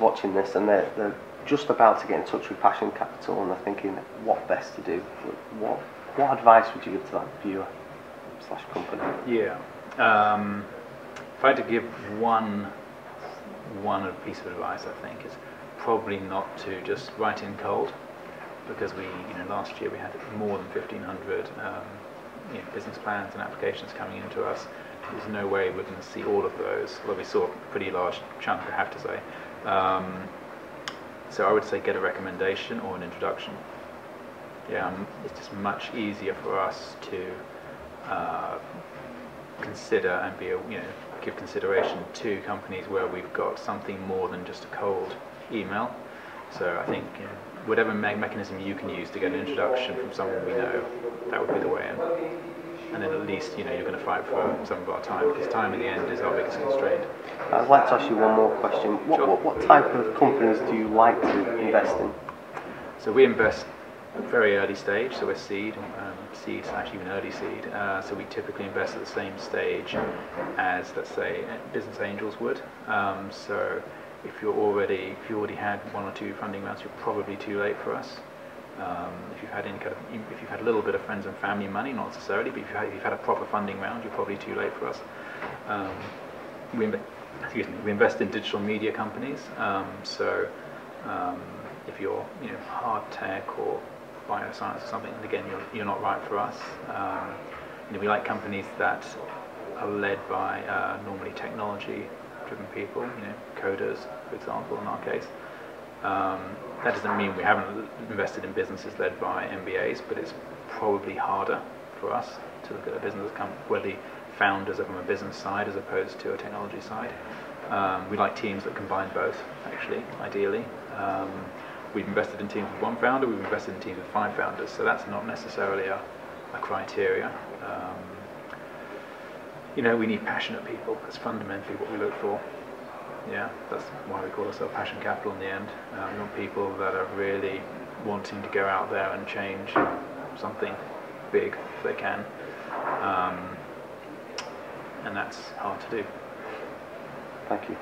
watching this and they're just about to get in touch with Passion Capital and they're thinking what best to do, what advice would you give to that viewer / company? Yeah. If I had to give one piece of advice, I think is probably not to just write in cold, because last year we had more than 1,500 business plans and applications coming into us. There's no way we're going to see all of those. Well, we saw a pretty large chunk, I have to say. So I would say get a recommendation or an introduction. Yeah, it's just much easier for us to consider and give consideration to companies where we've got something more than just a cold email. So I think whatever mechanism you can use to get an introduction from someone we know, that would be the way in. And then at least you're going to fight for some of our time, because time in the end is our biggest constraint. I'd like to ask you one more question. What type of companies do you like to invest in? So we invest very early stage, so we're seed / even early seed. So we typically invest at the same stage as, let's say, business angels would. So if you already had 1 or 2 funding rounds, you're probably too late for us. If you've had a little bit of friends and family money, not necessarily, but if you've had a proper funding round, you're probably too late for us. We invest in digital media companies. So if you're hard tech or bioscience or something, again, you're not right for us. We like companies that are led by normally technology-driven people, coders, for example, in our case. That doesn't mean we haven't invested in businesses led by MBAs, but it's probably harder for us to look at a business where the founders are from a business side as opposed to a technology side. We like teams that combine both, actually, ideally. We've invested in teams with 1 founder, we've invested in teams with 5 founders, so that's not necessarily a criteria. We need passionate people. That's fundamentally what we look for. Yeah, that's why we call ourselves Passion Capital in the end. We want people that are really wanting to go out there and change something big if they can. And that's hard to do. Thank you.